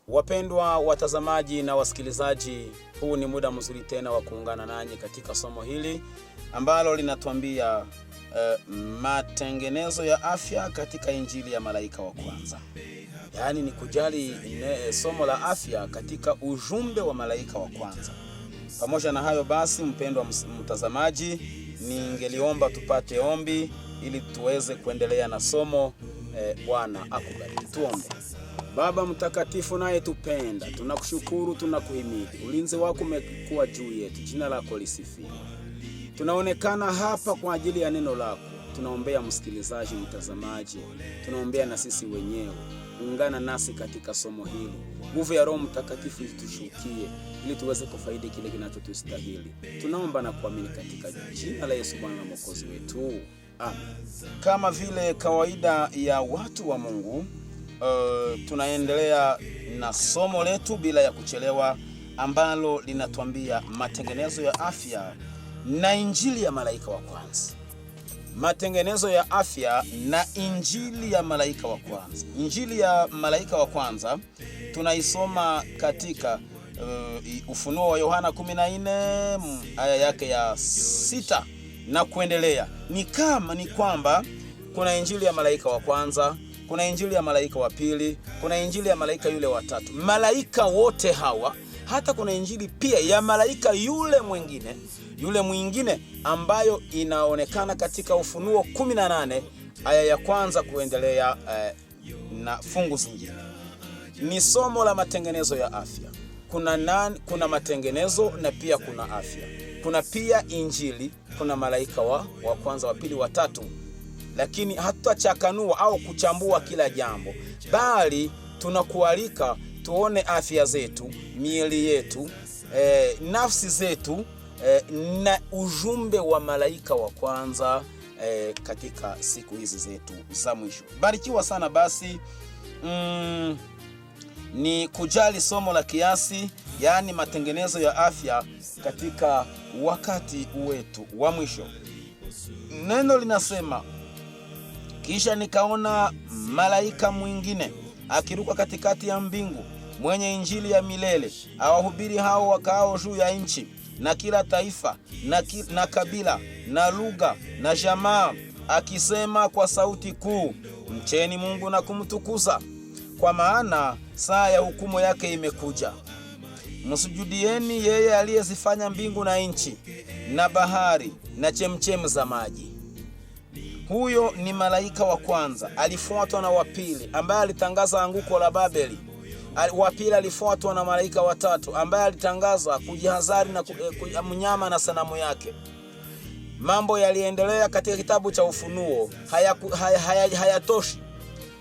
Wapendwa watazamaji na wasikilizaji, huu ni muda mzuri tena wa kuungana nanyi katika somo hili ambalo linatuambia matengenezo ya afya katika injili ya malaika wa kwanza. Yaani ni kujali somo la afya katika ujumbe wa malaika wa kwanza. Pamoja na hayo basi, mpendwa mtazamaji, ningeliomba tupate ombi ili tuweze kuendelea na somo. Bwana akubariki. Tuombe. Baba mtakatifu naye tupenda, tunakushukuru, tunakuhimidi. Ulinzi wako umekuwa juu yetu, jina lako lisifiwe. Tunaonekana hapa kwa ajili ya neno lako. Tunaombea msikilizaji, mtazamaji, tunaombea na sisi wenyewe. Ungana nasi katika somo hili. Nguvu ya Roho Mtakatifu itushukie ili tuweze kufaidi kile kinachotustahili. Tunaomba na kuamini katika jina la Yesu Bwana na Mwokozi wetu. Amen. Kama vile kawaida ya watu wa Mungu, tunaendelea na somo letu bila ya kuchelewa ambalo linatuambia matengenezo ya afya na injili ya malaika wa kwanza. Matengenezo ya afya na injili ya malaika wa kwanza. Injili ya malaika wa kwanza tunaisoma katika Ufunuo wa Yohana 14 aya yake ya 6 na kuendelea. Ni kwamba kuna injili ya malaika wa kwanza, kuna injili ya malaika wa pili, kuna injili ya malaika yule wa tatu. Malaika wote hawa, hata kuna injili pia ya malaika yule mwingine ambayo inaonekana katika Ufunuo 18 aya ya kwanza kuendelea na fungu zingine. Ni somo la matengenezo ya afya. Kuna matengenezo na pia kuna afya. Kuna pia injili, kuna malaika wa kwanza, wa pili, wa tatu. Lakini hatutachakanua au kuchambua kila jambo, bali tunakualika tuone afya zetu, miili yetu, nafsi zetu, na ujumbe wa malaika wa kwanza katika siku hizi zetu za mwisho. Barikiwa sana basi. Ni kujali somo la kiasi, yaani matengenezo ya afya katika wakati wetu wa mwisho. Neno linasema, kisha nikaona malaika mwingine akiruka katikati ya mbingu, mwenye injili ya milele, awahubiri hao wakao juu ya nchi, na kila taifa na kabila na lugha na jamaa, akisema kwa sauti kuu, mcheni Mungu na kumtukuza, kwa maana saa ya hukumu yake imekuja. Msujudieni yeye aliyezifanya mbingu na nchi na bahari na chemchem za maji. Huyo ni malaika wa kwanza. Alifuatwa na wa pili ambaye alitangaza anguko la Babeli. Wa pili alifuatwa na malaika wa tatu ambaye alitangaza kujihadhari na mnyama na sanamu yake. Mambo yaliendelea katika kitabu cha Ufunuo, hayatoshi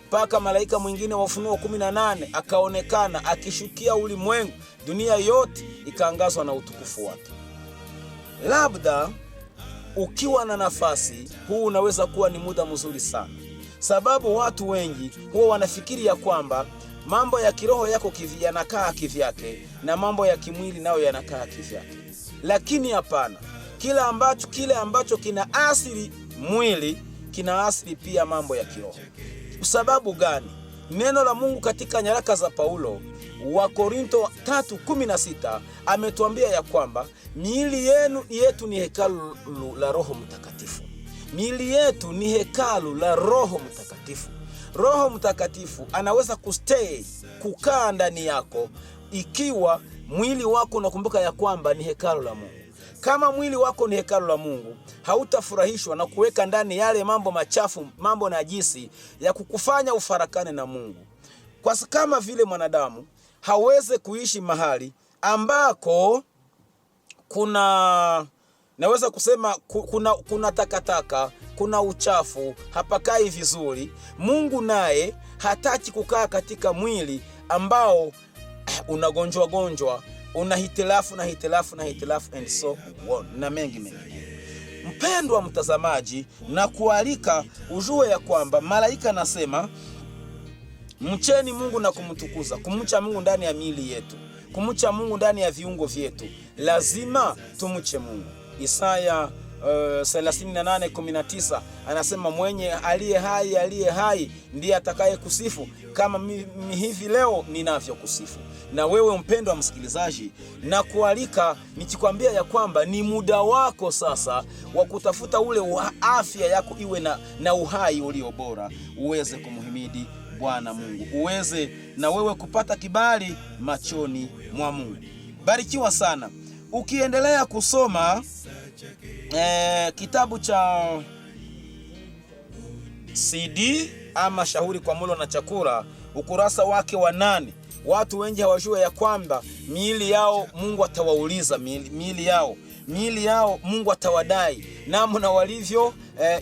mpaka malaika mwingine wa Ufunuo 18 akaonekana akishukia ulimwengu. Dunia yote ikaangazwa na utukufu wake. Labda ukiwa na nafasi, huu unaweza kuwa ni muda mzuri sana, sababu watu wengi huwa wanafikiri ya kwamba mambo ya kiroho yako yanakaa kivyake na mambo ya kimwili nayo yanakaa kivyake. Lakini hapana, kile ambacho kina asili mwili kina asili pia mambo ya kiroho. Sababu gani? Neno la Mungu katika nyaraka za Paulo wa Korinto 3:16 ametuambia ya kwamba miili yetu ni hekalu la Roho Mtakatifu. Miili yetu ni hekalu la Roho Mtakatifu. Roho Mtakatifu anaweza kukaa ndani yako ikiwa mwili wako unakumbuka ya kwamba ni hekalu la Mungu. Kama mwili wako ni hekalu la Mungu, hautafurahishwa na kuweka ndani yale mambo machafu, mambo najisi ya kukufanya ufarakane na Mungu. Kama vile mwanadamu hawezi kuishi mahali ambako naweza kusema kuna takataka, kuna uchafu, hapakai vizuri. Mungu naye hataki kukaa katika mwili ambao unagonjwa, una hitilafu and so on, na mengi. Mpendwa mtazamaji, na kualika ujue ya kwamba malaika nasema mcheni Mungu na kumtukuza. Kumcha Mungu ndani ya miili yetu, kumcha Mungu ndani ya viungo vyetu, lazima tumche Mungu. Isaya 38:19 anasema mwenye aliye hai ndiye atakaye kusifu kama mimi hivi leo ninavyokusifu. Na wewe mpendwa msikilizaji, na kualika nikikwambia ya kwamba ni muda wako sasa wa kutafuta ule wa afya yako iwe na uhai ulio bora, uweze kumhimidi Bwana Mungu, uweze na wewe kupata kibali machoni mwa Mungu. Barikiwa sana. Ukiendelea kusoma kitabu cha CD ama Shauri kwa Mulo na Chakula, ukurasa wake wa 8, watu wengi hawajua ya kwamba miili yao Mungu atawauliza, miili yao Mungu atawadai namna walivyo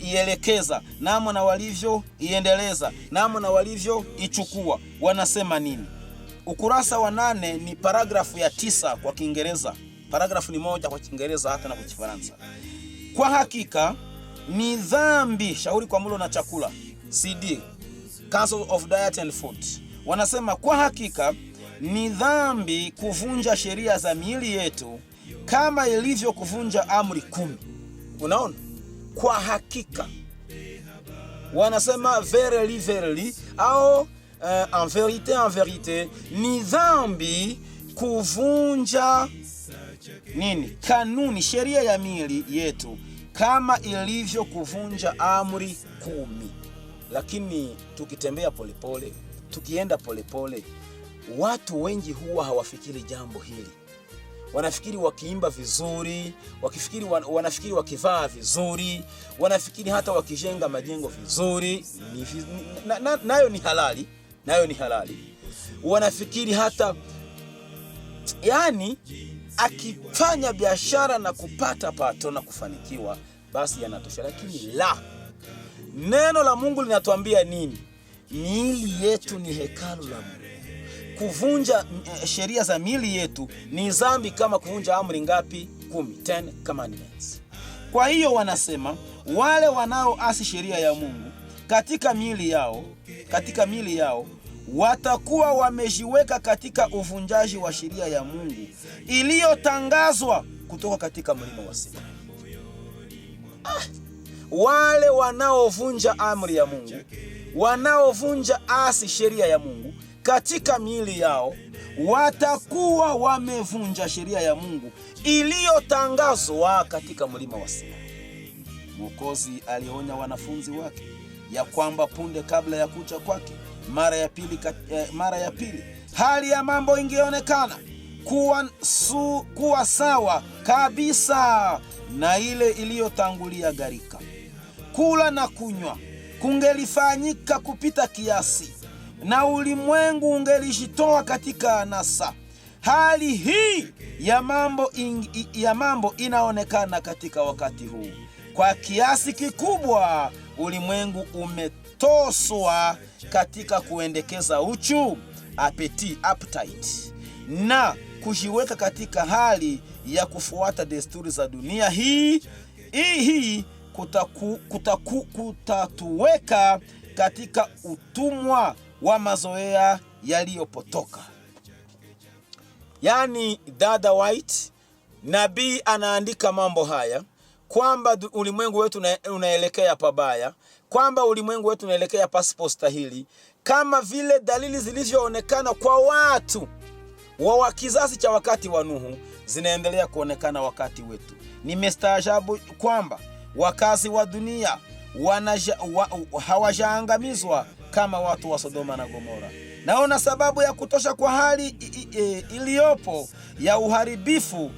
ielekeza, namna walivyo iendeleza, namna walivyo ichukua. Wanasema nini? Ukurasa wa 8 ni paragrafu ya 9 kwa Kiingereza. Paragrafu ni moja kwa Kiingereza hata na kwa Kifaransa. Kwa hakika ni dhambi, Shauri kwa Mulo na Chakula, CD, Council of Diet and Food. Wanasema kwa hakika ni dhambi kuvunja sheria za miili yetu kama ilivyo kuvunja amri 10. Unaona? Kwa hakika. Wanasema verily au en vérité ni dhambi kuvunja nini? Kanuni, sheria ya miili yetu kama ilivyo kuvunja amri 10. Lakini tukitembea polepole, tukienda polepole, watu wengi huwa hawafikiri jambo hili. Wanafikiri wakiimba vizuri, wanafikiri wakivaa vizuri, wanafikiri hata wakijenga majengo vizuri, nayo ni halali. Wanafikiri hata yani akifanya biashara na kupata pato na kufanikiwa basi yanatosha. Lakini la, neno la Mungu linatuambia nini? Miili yetu ni hekalu la Mungu. Kuvunja sheria za miili yetu ni dhambi kama kuvunja amri ngapi? 10, 10 commandments. Kwa hiyo wanasema wale wanaoasi sheria ya Mungu katika miili yao watakuwa wamejiweka katika uvunjaji wa sheria ya Mungu iliyotangazwa kutoka katika mlima wa Sinai. Wale wanaovunja amri ya Mungu, wanaovunja asi sheria ya Mungu katika miili yao, watakuwa wamevunja sheria ya Mungu iliyotangazwa katika mlima wa Sinai. Mwokozi alionya wanafunzi wake ya kwamba punde kabla ya kuja kwake mara ya pili hali ya mambo ingeonekana kuwa sawa kabisa na ile iliyotangulia gharika. Kula na kunywa kungelifanyika kupita kiasi na ulimwengu ungelishitoa katika anasa. Hali hii ya mambo inaonekana katika wakati huu. Kwa kiasi kikubwa ulimwengu umetoswa katika kuendekeza uchu, appetite, na kujiweka katika hali ya kufuata desturi za dunia hii kutatuweka katika utumwa wa mazoea yaliyopotoka. Yani dada White, nabii anaandika mambo haya kwamba ulimwengu wetu unaelekea pabaya, kwamba ulimwengu wetu unaelekea pasipostahili, kama vile dalili zilivyoonekana kwa watu wa kizazi cha wakati wa Nuhu zinaendelea kuonekana wakati wetu. Nimestaajabu kwamba wakazi wa dunia hawajaangamizwa kama watu wa Sodoma na Gomora. Naona sababu ya kutosha kwa hali iliyopo ya uharibifu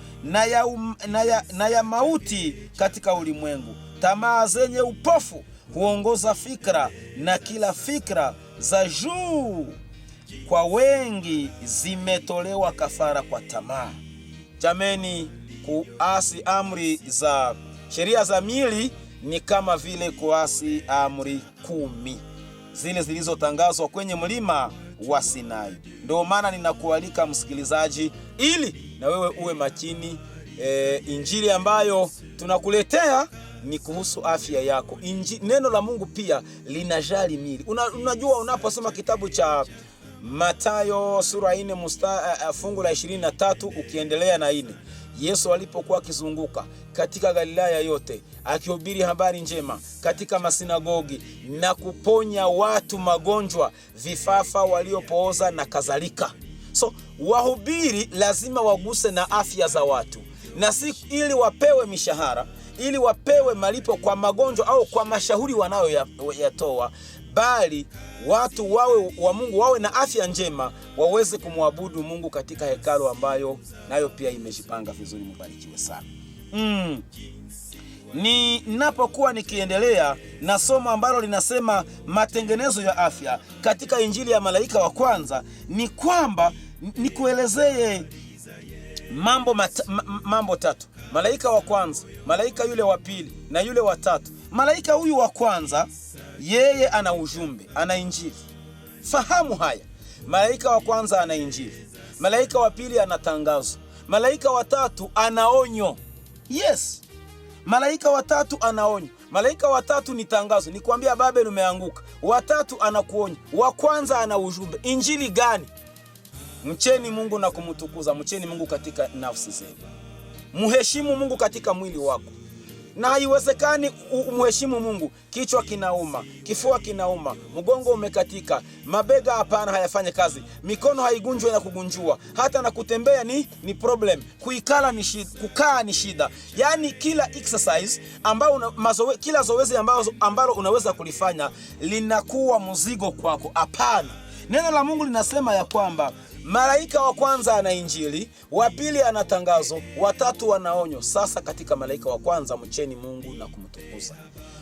na ya mauti katika ulimwengu. Tamaa zenye upofu huongoza fikra, na kila fikra za juu kwa wengi zimetolewa kafara kwa tamaa. Jameni, kuasi amri za sheria za miili ni kama vile kuasi amri 10 zile zilizotangazwa kwenye mlima wa Sinai. Ndio maana ninakualika msikilizaji, ili na wewe uwe makini. Injili ambayo tunakuletea ni kuhusu afya yako. Neno la Mungu pia linajali miili. Unajua, unaposoma kitabu cha Mathayo sura 4 fungu la 23 ukiendelea na 4, Yesu alipokuwa akizunguka katika Galilaya yote akihubiri habari njema katika masinagogi na kuponya watu magonjwa, vifafa, waliopooza na kadhalika. So wahubiri lazima waguse na afya za watu, na si ili wapewe mishahara, ili wapewe malipo kwa magonjwa au kwa mashauri wanayoyatoa, bali watu wawe wa Mungu, wawe na afya njema, waweze kumwabudu Mungu katika hekalu ambayo nayo pia imejipanga vizuri. Mbarikiwe sana. Ninapokuwa nikiendelea na somo ambalo linasema matengenezo ya afya katika Injili ya malaika wa kwanza, ni kwamba nikuelezee mambo tatu. Malaika wa kwanza, malaika yule wa pili na yule wa tatu. Malaika huyu wa kwanza, yeye ana ujumbe, ana injili. Fahamu haya. Malaika wa kwanza ana injili. Malaika wa pili ana tangazo. Malaika wa tatu ana onyo. Yes. Malaika wa tatu ana onyo. Malaika wa tatu ni tangazo. Nikwambia Babeli umeanguka. Wa tatu anakuonya. Wa kwanza ana ujumbe. Injili gani? Mcheni Mungu na kumtukuza. Mcheni Mungu katika nafsi zenu. Mheshimu Mungu katika mwili wako. Na haiwezekani umheshimu Mungu kichwa kinauma, kifua kinauma, mgongo umekatika, mabega hapana hayafanye kazi, mikono haigunjwe na kugunjua, hata na kutembea ni problem, kuikala ni shida, kukaa ni shida. Yani kila exercise kila zoezi ambalo unaweza kulifanya linakuwa mzigo kwako. Hapana. Neno la Mungu linasema ya kwamba malaika wa kwanza ana injili, wa pili ana tangazo, wa tatu ana onyo. Sasa katika malaika wa kwanza, mcheni Mungu na kumtukuza.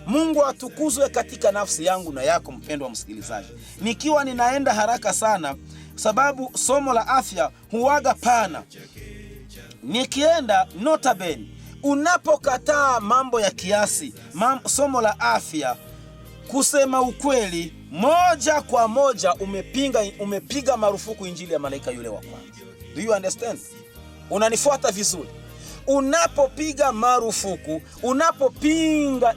Mungu atukuzwe katika nafsi yangu na yako, mpendwa msikilizaji. Nikiwa ninaenda haraka sana sababu somo la afya huwaga pana. Nikienda notabene, unapokataa mambo ya kiasi, somo la afya, kusema ukweli, moja kwa moja umepiga marufuku injili ya malaika yule wa kwanza. Do you understand? Unanifuata vizuri? Unapopiga marufuku, unapopinga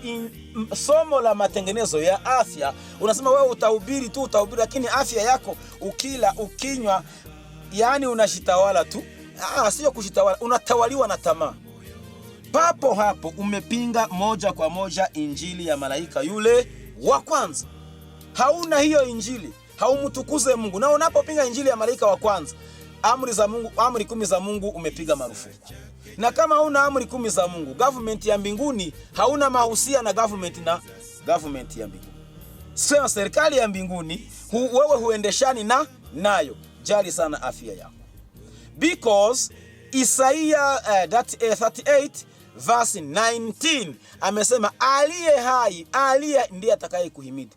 somo la matengenezo ya afya, unasema wewe utahubiri tu, lakini afya yako ukila, ukinywa, yani unashitawala tu. Sio kushitawala, unatawaliwa na tamaa. Papo hapo umepinga moja kwa moja injili ya malaika yule wa kwanza. Hauna hiyo injili, haumtukuze Mungu. Na unapopinga injili ya malaika wa kwanza, amri 10 za Mungu umepiga marufuku. Na kama hauna amri 10 za Mungu, government ya mbinguni, hauna mahusiano na government ya mbinguni. Sema serikali ya mbinguni, wewe huendeshani nayo. Jali sana afya yako. Because Isaiah 38 verse 19 amesema aliye hai, aliye ndiye atakaye kuhimidi.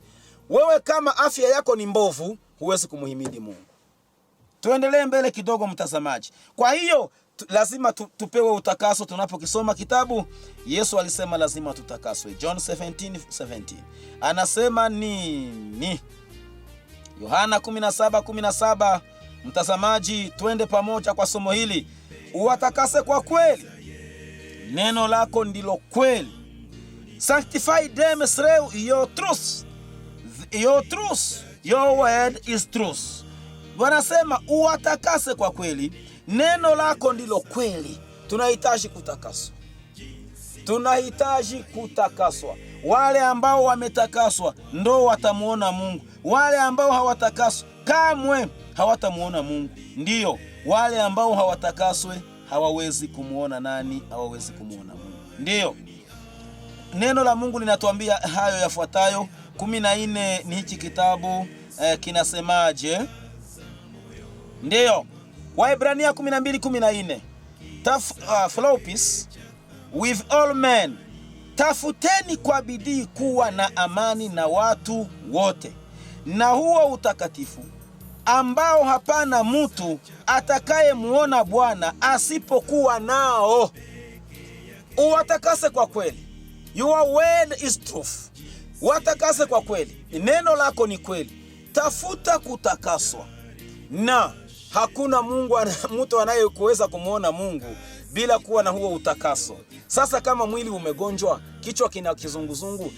Wewe kama afya yako ni mbovu, huwezi kumhimidi Mungu. Tuendelee mbele kidogo mtazamaji. Kwa hiyo lazima tupewe utakaso tunapokisoma kitabu. Yesu alisema lazima tutakaswe. John 17:17. Anasema nini? Yohana 17:17. Mtazamaji, twende pamoja kwa somo hili. Uwatakase kwa kweli. Neno lako ndilo kweli. Sanctify them through your truth. Your truth, your word is truth. Wanasema uwatakase kwa kweli. Neno lako ndilo kweli. Tunahitaji kutakaswa. Tunahitaji kutakaswa. Wale ambao wametakaswa ndo watamuona Mungu. Wale ambao hawatakaswa kamwe hawatamuona Mungu. Ndiyo, wale ambao hawatakaswe hawawezi kumuona nani? Hawawezi kumuona Mungu. Ndiyo. Neno la Mungu linatuambia hayo yafuatayo. 14 ni hichi kitabu kinasemaje? Ndiyo. Waebrania 12:14. Follow peace with all men. Tafuteni kwa bidii kuwa na amani na watu wote, na huo utakatifu ambao hapana mtu atakaye muona Bwana asipokuwa nao. Uwatakase kwa kweli. Your word is truth. Watakase kwa kweli. Neno lako ni kweli. Tafuta kutakaswa. Na hakuna mtu anayeweza kumuona Mungu bila kuwa na huo utakaso. Sasa kama mwili umegonjwa, kichwa kina kizunguzungu,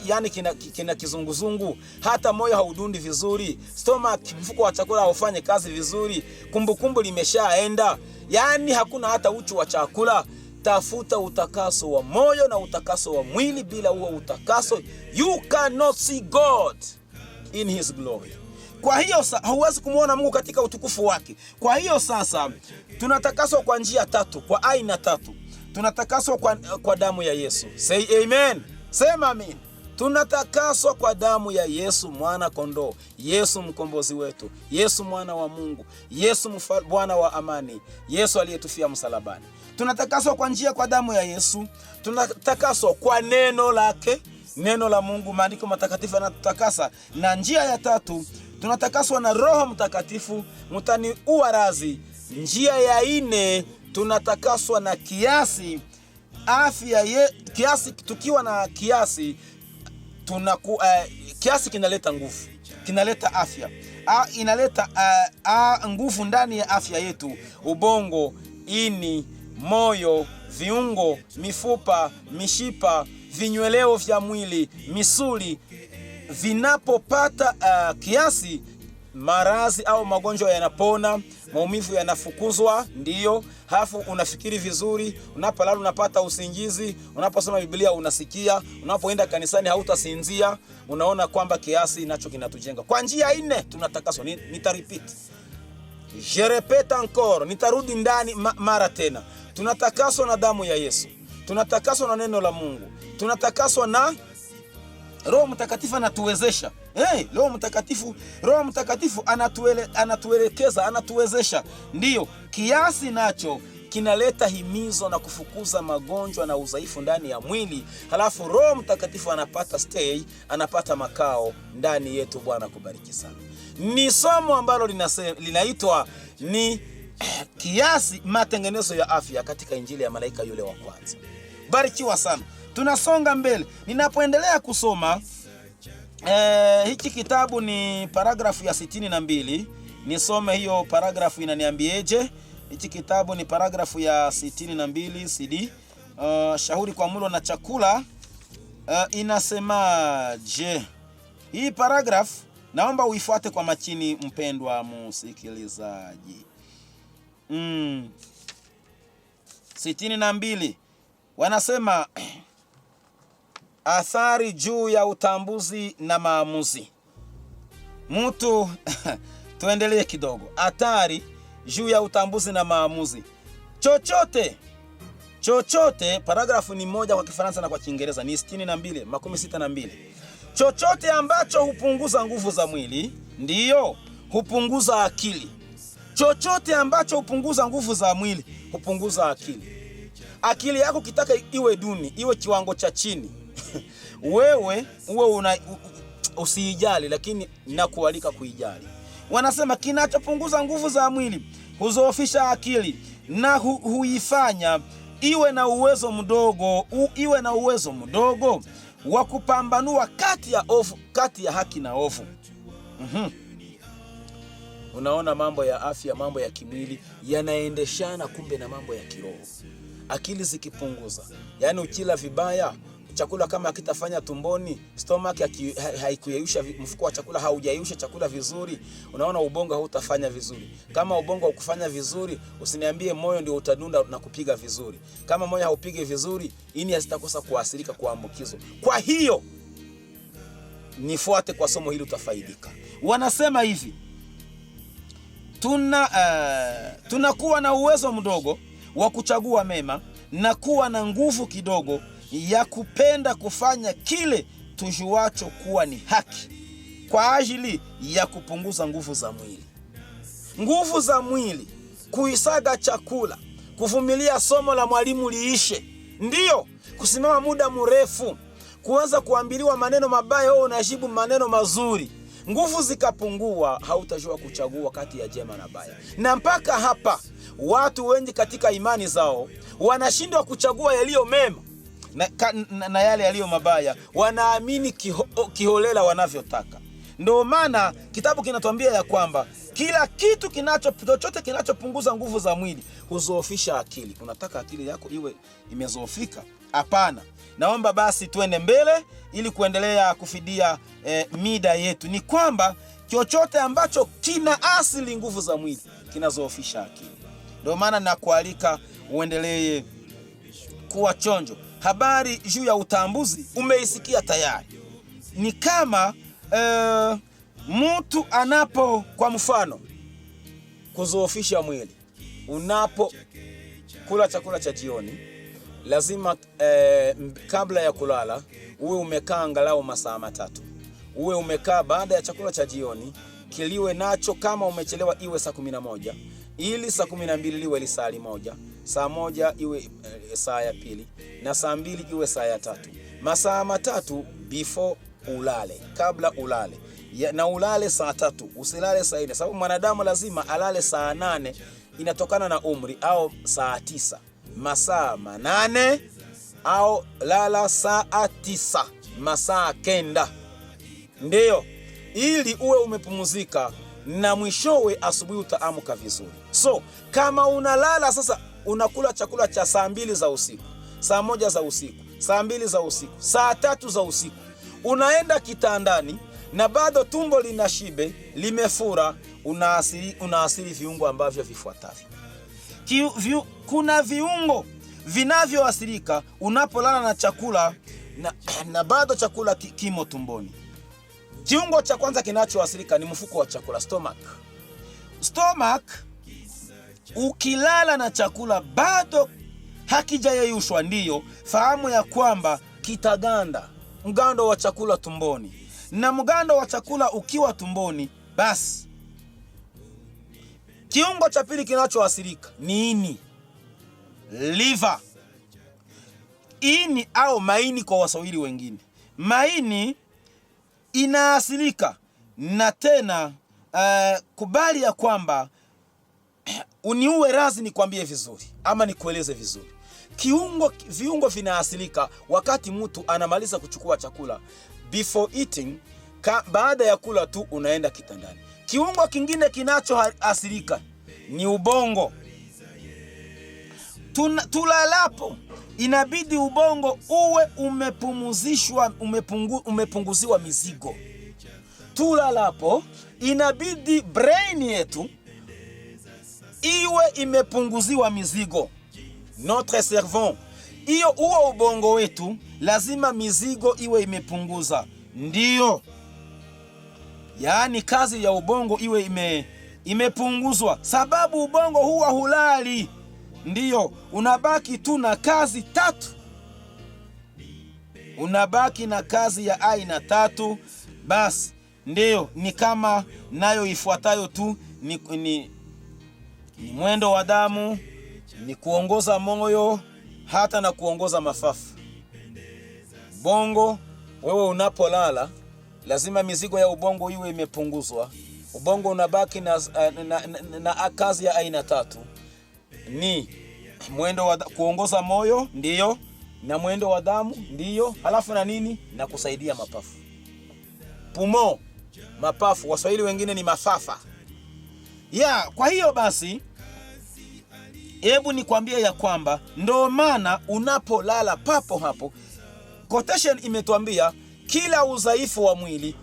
yani kina kizunguzungu, hata moyo haudundi vizuri, stomach, mfuko wa chakula haufanye kazi vizuri, kumbukumbu limeshaenda, yani hakuna hata uchu wa chakula, tafuta utakaso wa moyo na utakaso wa mwili. Bila huo utakaso, you cannot see God in his glory. Kwa hiyo hauwezi kumuona Mungu katika utukufu wake. Kwa hiyo sasa tunatakaswa kwa njia tatu, kwa aina tatu. Tunatakaswa kwa damu ya Yesu. Say amen. Sema amen. Tunatakaswa kwa damu ya Yesu mwana kondoo, Yesu mkombozi wetu, Yesu mwana wa Mungu, Yesu Bwana wa amani, Yesu aliyetufia msalabani. Tunatakaswa kwa njia kwa damu ya Yesu. Tunatakaswa kwa neno lake, neno la Mungu, maandiko matakatifu yanatutakasa. Na njia ya tatu, tunatakaswa na Roho Mtakatifu, mtani uarazi. Njia ya ine, tunatakaswa na kiasi, kiasi. Tukiwa na kiasi, kiasi kinaleta nguvu, kinaleta afya, inaleta nguvu ndani ya afya yetu. Ubongo, ini, moyo, viungo, mifupa, mishipa, vinyweleo vya mwili, misuli vinapopata kiasi, maradhi au magonjwa yanapona, maumivu yanafukuzwa. Ndiyo, hafu unafikiri vizuri, unapolala unapata usingizi, unaposoma Biblia unasikia, unapoenda kanisani hautasinzia. Unaona kwamba kiasi nacho kinatujenga. Kwa njia ine tunatakaswa. Nitarepeat, je répète encore, nitarudi ndani mara tena. Tunatakaswa na damu ya Yesu, tunatakaswa na neno la Mungu, tunatakaswa na Roho Mtakatifu anatuwezesha. Roho Mtakatifu anatuelekeza, anatuwezesha. Ndiyo, kiasi nacho kinaleta himizo na kufukuza magonjwa na udhaifu ndani ya mwili. Halafu Roho Mtakatifu anapata stay, anapata makao ndani yetu. Bwana kubariki sana. Ni somo ambalo linaitwa ni kiasi, matengenezo ya afya katika injili ya malaika yule wa kwanza. Barikiwa sana. Tunasonga mbele. Ninapoendelea kusoma hiki kitabu, ni paragrafu ya 62. Nisome hiyo paragrafu inaniambieje. Hiki kitabu ni paragrafu ya 62 CD. Shauri kwa mulo na chakula. Inasemaje? Hii paragrafu naomba uifuate kwa makini, mpendwa msikilizaji. 62 wanasema athari juu ya utambuzi na maamuzi. Mtu tuendelee kidogo. Athari juu ya utambuzi na maamuzi. Chochote, paragrafu ni moja kwa Kifaransa na kwa Kiingereza ni 62. Chochote ambacho hupunguza nguvu za mwili, ndiyo hupunguza akili. Chochote ambacho hupunguza nguvu za mwili hupunguza akili. Akili yako kitaka iwe duni, iwe kiwango cha chini, wewe usiijali, lakini nakualika kuijali. Wanasema kinachopunguza nguvu za mwili huzoofisha akili na huifanya iwe na uwezo mdogo wa kupambanua kati ya haki na ovu. Unaona, mambo ya afya, mambo ya kimwili yanaendeshana kumbe na mambo ya kiroho. Akili zikipunguza, yani ukila vibaya, chakula kama hakitafanya tumboni, stomach haikuyeyusha, mfuko wa chakula haujayeyusha chakula vizuri, unaona ubongo hautafanya vizuri. Kama ubongo haukufanya vizuri, usiniambie moyo ndio utadunda na kupiga vizuri. Kama moyo haupige vizuri, ini hazitakosa kuathirika, kuambukizwa. Kwa hiyo nifuate kwa somo hili utafaidika. Wanasema hivi, tunakuwa na uwezo mdogo wa kuchagua mema na kuwa na nguvu kidogo ya kupenda kufanya kile tujuacho kuwa ni haki kwa ajili ya kupunguza nguvu za mwili. Nguvu za mwili, kuisaga chakula, kuvumilia somo la mwalimu liishe, ndiyo kusimama muda mrefu, kuanza kuambiliwa maneno mabaya au unajibu maneno mazuri. Nguvu zikapungua, hautajua kuchagua kati ya jema na baya. Na mpaka hapa watu wengi katika imani zao wanashindwa kuchagua yaliyo mema na yale yaliyo mabaya. Wanaamini kiholela wanavyotaka. Ndio maana kitabu kinatuambia ya kwamba kila kitu chochote kinachopunguza nguvu za mwili huzoofisha akili. Unataka akili yako iwe imezoofika? Hapana. Naomba basi tuende mbele ili kuendelea kufidia mida yetu. Ni kwamba chochote ambacho kina asili nguvu za mwili kinazoofisha akili. Ndio maana nakualika uendelee kuwa chonjo. Habari juu ya utambuzi umeisikia tayari. Ni kama mtu anapo, kwa mfano, kuzoofisha mwili, unapo kula chakula cha jioni, lazima kabla ya kulala uwe umekaa angalau masaa 3. Uwe umekaa baada ya chakula cha jioni, kiliwe nacho kama umechelewa iwe saa 11, ili saa 12 liwe saa 1, saa 1 iwe saa ya pili, na saa 2 iwe saa ya 3. Masaa 3 before ulale, kabla ulale. Na ulale saa 3, usilale saa 4, sababu mwanadamu lazima alale saa 8, inatokana na umri, au saa 9. Masaa 8 au lala saa 9, masaa 9. Ndio ili uwe umepumzika na mwishowe asubuhi utaamka vizuri. So kama unalala sasa, unakula chakula cha saa 2 za usiku, saa 1 za usiku, saa 2 za usiku, saa 3 za usiku, unaenda kitandani na bado tumbo lina shibe, limefura, unaasili viungo ambavyo vifuatavyo. Kuna viungo vinavyoathirika unapolala na chakula na bado chakula kimo tumboni. Kiungo cha kwanza kinachoathirika ni mfuko wa chakula, stomach. Ukilala na chakula bado hakijayeyushwa, ndiyo fahamu ya kwamba kitaganda mgando wa chakula tumboni. Na mgando wa chakula ukiwa tumboni, basi kiungo cha pili kinachoathirika ni ini, liver. Ini au maini kwa Waswahili wengine. Maini inaathirika, na tena kubali ya kwamba uniue razi nikwambie vizuri ama nikueleze vizuri. Viungo vinaathirika wakati mtu anamaliza kuchukua chakula, before eating, baada ya kula tu unaenda kitandani. Kiungo kingine kinachoathirika ni ubongo. Tulalapo inabidi ubongo uwe umepunguziwa mizigo. Tulalapo inabidi brain yetu iwe imepunguziwa mizigo. Notre cerveau, huo ubongo wetu lazima mizigo iwe imepunguza. Ndiyo, yaani kazi ya ubongo iwe imepunguzwa, sababu ubongo huwa hulali. Ndiyo, unabaki tu na kazi 3. Unabaki na kazi ya aina 3. Basi, ndiyo, ni kama nayo ifuatayo tu, ni mwendo wa damu, ni kuongoza moyo, hata na kuongoza mafafu. Bongo, wewe unapolala, lazima mizigo ya ubongo iwe imepunguzwa. Ubongo unabaki na kazi ya aina 3. Ni mwendo wa kuongoza moyo, ndiyo, na mwendo wa damu, ndiyo, halafu na nini? Na kusaidia mapafu. Pumo, mapafu, Waswahili wengine ni mafafa. Kwa hiyo basi, hebu nikwambie ya kwamba ndio maana unapolala papo hapo, quotation imetuambia kila udhaifu wa mwili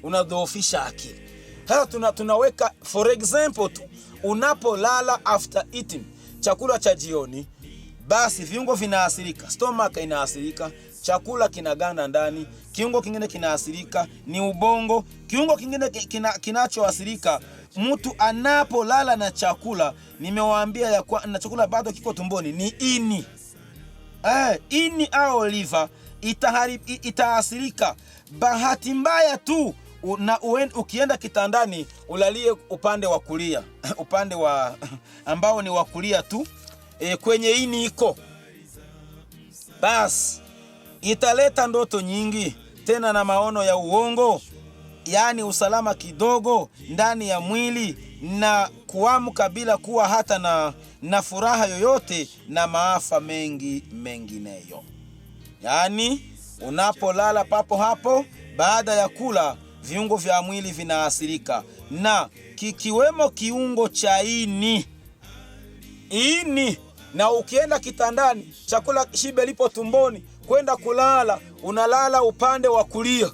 unadhoofisha akili. Sasa tunaweka for example tu, unapolala after eating chakula cha jioni, basi viungo vinaathirika, stomach inaathirika, chakula kinaganda ndani. Kiungo kingine kinaathirika ni ubongo. Kiungo kingine kinachoathirika mtu anapolala na chakula, nimewaambia na chakula bado kiko tumboni, ni ini. Ini au liver itaathirika. Bahati mbaya tu ukienda kitandani ulalie upande wa kulia, upande wa ambao ni wa kulia tu, kwenye ini iko, basi italeta ndoto nyingi, tena na maono ya uongo, yaani usalama kidogo ndani ya mwili, na kuamka bila kuwa hata na furaha yoyote, na maafa mengineyo. Yaani unapolala papo hapo baada ya kula, viungo vya mwili vinaathirika, na kikiwemo kiungo cha ini. Na ukienda kitandani, chakula shibe lipo tumboni, kwenda kulala, unalala upande wa kulia.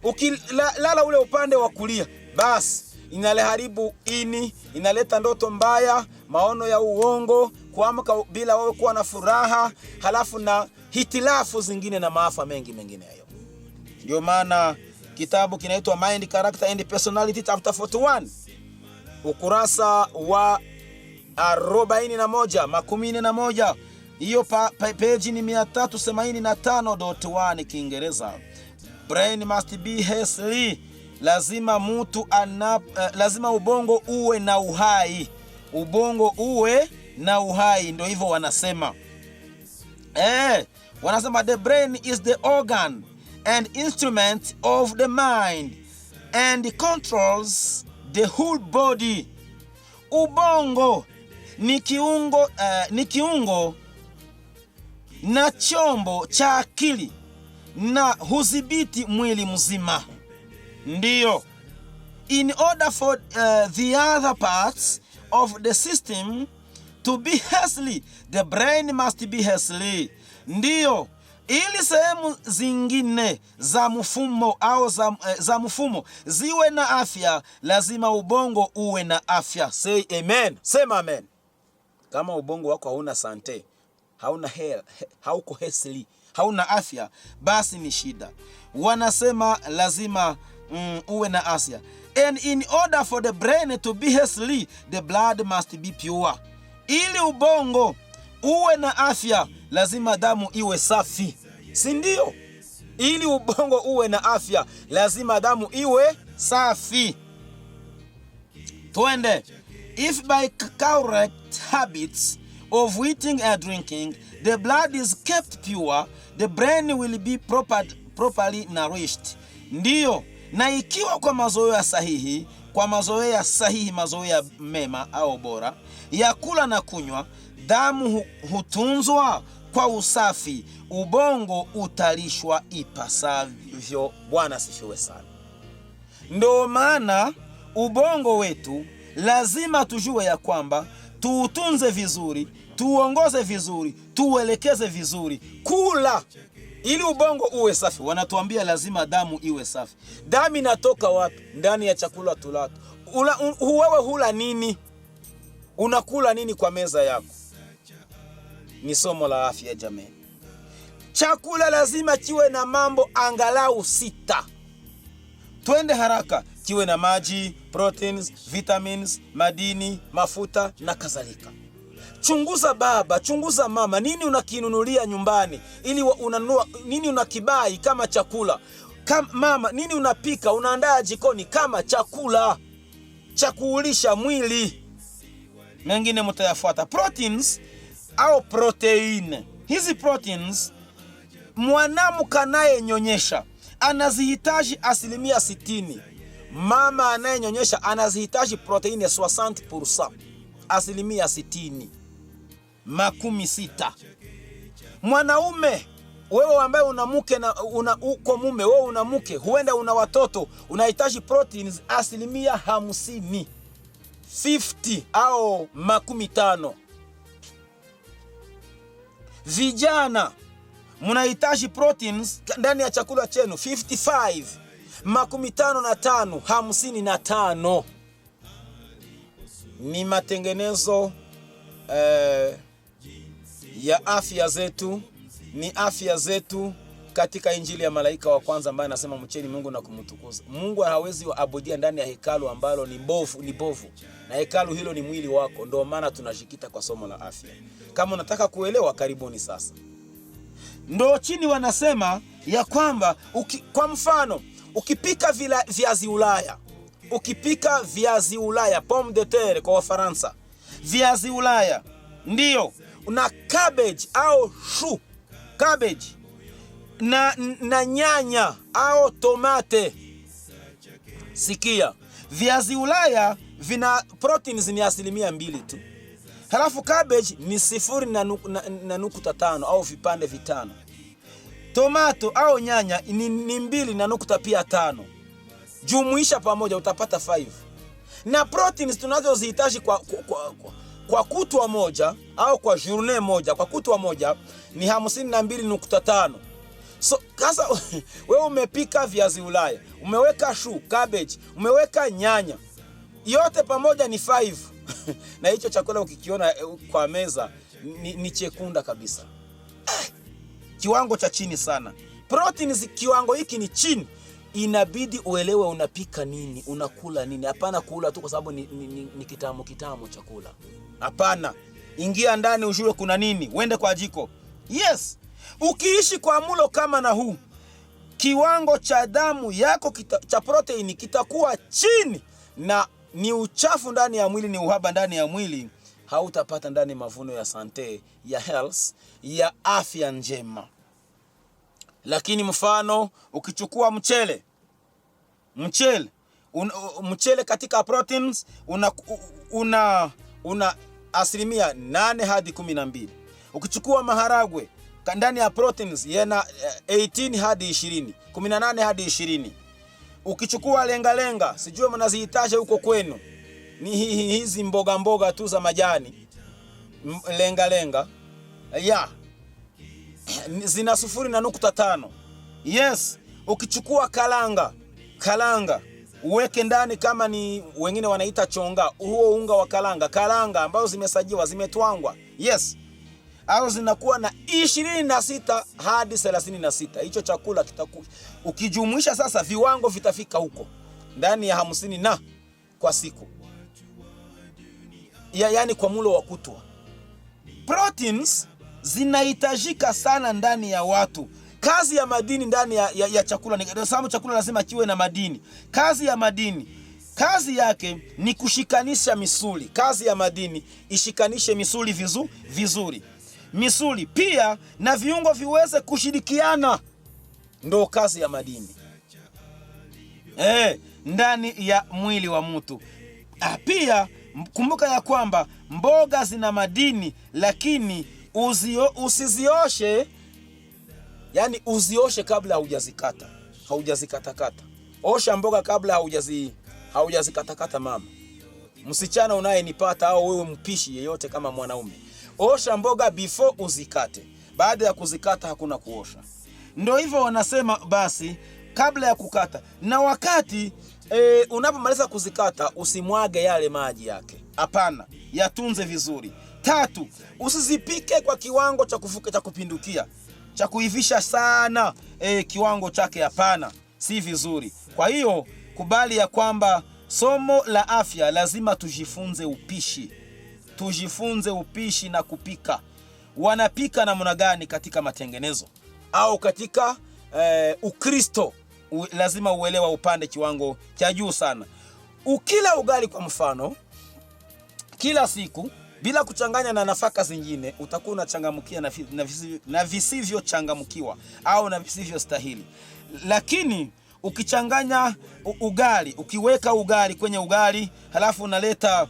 Ukilala ule upande wa kulia, basi inaliharibu ini, inaleta ndoto mbaya, maono ya uongo, kuamka bila wewe kuwa na furaha, halafu na hitilafu zingine na maafa mengine hayo. Ndio maana kitabu kinaitwa Mind, Character and Personality chapter 41, ukurasa wa 41. Hiyo page ni 385.1 Kiingereza. Brain must be healthy. Lazima ubongo uwe na uhai. Ubongo uwe na uhai, ndio hivyo wanasema. Wanasema the brain is the organ and instrument of the mind and controls the whole body. Ubongo ni kiungo na chombo cha akili na hudhibiti mwili mzima. Ndiyo. In order for the other parts of the system to be healthy, the brain must be healthy. Ndiyo. Ili sehemu zingine za mfumo au za mfumo ziwe na afya, lazima ubongo uwe na afya. Say amen. Sema amen. Kama ubongo wako hauna sante, hauna hauko healthy, hauna afya, basi ni shida. Wanasema lazima uwe na afya. And in order for the brain to be healthy, the blood must be pure. Ili ubongo uwe na afya, lazima damu iwe safi. Si ndio? Ili ubongo uwe na afya, lazima damu iwe safi. Twende. If by correct habits of eating and drinking, the blood is kept pure, the brain will be properly nourished. Ndiyo. Na ikiwa kwa mazoea sahihi, mazoea mema au bora ya kula na kunywa, damu hutunzwa kwa usafi, ubongo utalishwa ipasavyo. Bwana sifiwe sana. Ndio maana ubongo wetu lazima tujue ya kwamba tuutunze vizuri, tuongoze vizuri, tuelekeze vizuri. Kula ili ubongo uwe safi. Wanatuambia lazima damu iwe safi. Damu inatoka wapi? Ndani ya chakula tulato. Wewe hula nini? Unakula nini kwa meza yako? Ni somo la afya jamani. Chakula lazima kiwe na mambo angalau 6. Twende haraka. Kiwe na maji, proteins, vitamins, madini, mafuta na kadhalika. Chunguza baba, chunguza mama, nini unakinunulia nyumbani ili unanunua nini, unakibai kama chakula? Mama, nini unapika, unaandaa jikoni kama chakula cha kuulisha mwili? Mengine mtayafuata. Proteins au protein. Hizi proteins mwanamke anayenyonyesha anazihitaji 60%. Mama anayenyonyesha anazihitaji proteini 60%. 60%. 60. Mwanaume, wewe ambaye una mke na uko mume, wewe una mke, huenda una watoto, unahitaji proteins 50%. 50 au 50. Vijana, mnahitaji proteins ndani ya chakula chenu 55, 55, 55. Ni matengenezo ya afya zetu, ni afya zetu katika Injili ya malaika wa kwanza ambaye anasema mcheni Mungu na kumtukuza. Mungu hawezi kuabudia ndani ya hekalu ambalo ni bovu. Na hekalu hilo ni mwili wako. Ndio maana tunashikita kwa somo la afya. Kama unataka kuelewa, karibuni sasa. Ndio chini wanasema ya kwamba kwa mfano ukipika viazi Ulaya, ukipika viazi Ulaya, pomme de terre kwa Wafaransa, viazi Ulaya, ndio una cabbage au chou, cabbage na nyanya au tomate. Sikia, viazi Ulaya vina proteins ni 2% tu. Halafu cabbage ni 0.5 au vipande 5. tomato au nyanya ni 2.5. Jumuisha pamoja utapata 5. Na proteins tunazozihitaji kwa kutwa moja au kwa journée moja, kwa kutwa moja ni 52.5. So kasa wewe umepika viazi Ulaya, umeweka cabbage, umeweka nyanya, yote pamoja ni 5. Na hicho chakula ukikiona kwa meza ni chekunda kabisa. Kiwango cha chini sana. Proteins kiwango hiki ni chini. Inabidi uelewe unapika nini, unakula nini. Hapana kula tu kwa sababu ni kitamu chakula. Hapana. Ingia ndani ujue kuna nini, uende kwa jiko. Yes. Ukiishi kwa mlo kama na huu, kiwango cha damu yako cha proteini kitakuwa chini, na ni uchafu ndani ya mwili, ni uhaba ndani ya mwili. Hautapata ndani mavuno ya sante, ya health, ya afya njema. Lakini mfano ukichukua mchele katika proteins una 8 hadi 12. Ukichukua maharagwe ndani ya proteins yana 18 hadi 20, 18 hadi 20. Ukichukua lenga, sijui mnazihitaji huko kwenu, ni hizi mboga tu za majani, lenga zina 0.5. Yes. Ukichukua kalanga uweke ndani, kama ni wengine wanaita chonga, huo unga wa kalanga ambazo zimesajiwa, zimetwangwa. Yes. Au zinakuwa na 26 hadi 36. Hicho chakula ukijumuisha sasa, viwango vitafika huko ndani ya 50 na kwa siku. Yaani kwa mlo wa kutwa. Proteins zinahitajika sana ndani ya watu. Kazi ya madini ndani ya chakula ni kwa sababu chakula lazima kiwe na madini. Kazi ya madini, kazi yake ni kushikanisha misuli. Kazi ya madini ishikanishe misuli vizuri. Misuli pia na viungo viweze kushirikiana. Ndo kazi ya madini ndani ya mwili wa mtu. Pia kumbuka ya kwamba mboga zina madini, lakini usizioshe, yani uzioshe kabla haujazikata. Osha mboga kabla haujazikata mama. Msichana unayenipata au wewe mpishi yeyote kama mwanaume, osha mboga before uzikate. Baada ya kuzikata hakuna kuosha. Ndio hivyo wanasema basi kabla ya kukata. Na wakati unapomaliza kuzikata usimwage yale maji yake. Hapana, yatunze vizuri. 3, usizipike kwa kiwango cha kufuka cha kupindukia, cha kuivisha sana kiwango chake. Hapana, si vizuri. Kwa hiyo kubali ya kwamba somo la afya lazima tujifunze upishi na kupika. Wanapika namna gani katika matengenezo au katika Ukristo? Lazima uelewa upande kiwango cha juu sana. Ukila ugali kwa mfano kila siku bila kuchanganya na nafaka zingine, utakuwa unachangamkia na visivyo changamkiwa au na visivyo stahili. Lakini ukichanganya ugali, ukiweka ugali kwenye ugali, halafu unaleta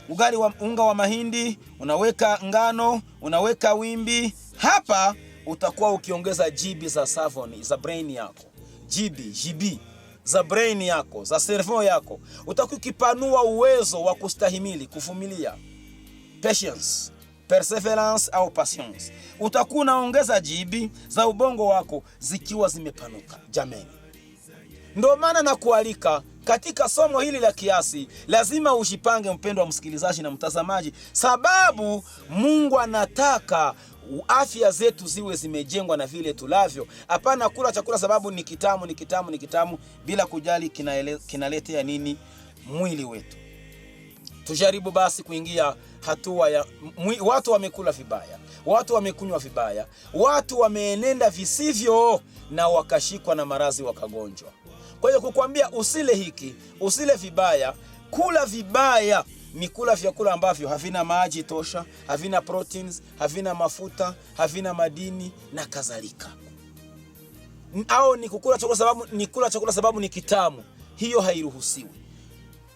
ugali wa unga wa mahindi, unaweka ngano, unaweka wimbi, hapa utakuwa ukiongeza GB za savoni za brain yako. GB za brain yako, za cerveau yako. Utakuwa ukipanua uwezo wa kustahimili, kuvumilia, patience, perseverance au patience. Utakuwa unaongeza GB za ubongo wako zikiwa zimepanuka. Jameni, ndio maana nakualika katika somo hili la kiasi, lazima ujipange mpendwa wa msikilizaji na mtazamaji, sababu Mungu anataka afya zetu ziwe zimejengwa na vile tulavyo. Hapana kula chakula sababu ni kitamu bila kujali kinaletea nini mwili wetu. Tujaribu basi kuingia hatua ya watu wamekula vibaya, watu wamekunywa vibaya, watu wameenenda visivyo na wakashikwa na maradhi wakagonjwa. Kwa hiyo kukwambia usile hiki, usile vibaya, kula vibaya ni kula vyakula ambavyo havina maji tosha, havina proteins, havina mafuta, havina madini na kadhalika. Au ni kula chakula sababu ni kitamu. Hiyo hairuhusiwi.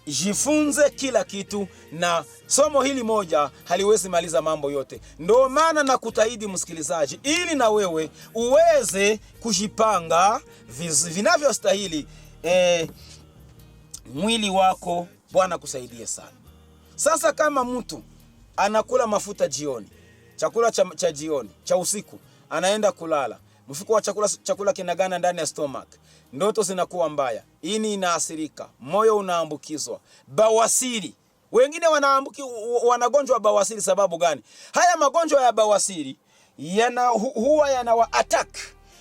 jifunze kila kitu, na somo hili moja haliwezi maliza mambo yote. Ndio maana na kutahidi msikilizaji, ili na wewe uweze kujipanga vinavyostahili mwili wako. Bwana kusaidie sana. Sasa kama mtu anakula mafuta jioni, chakula cha jioni, cha usiku, anaenda kulala, mfuko wa chakula kinagana ndani ya stomach, ndoto zinakuwa mbaya, ini inaasirika, moyo unaambukizwa, bawasiri. Wengine wanagonjwa bawasiri. Sababu gani? Haya magonjwa ya bawasiri huwa yanawa attack,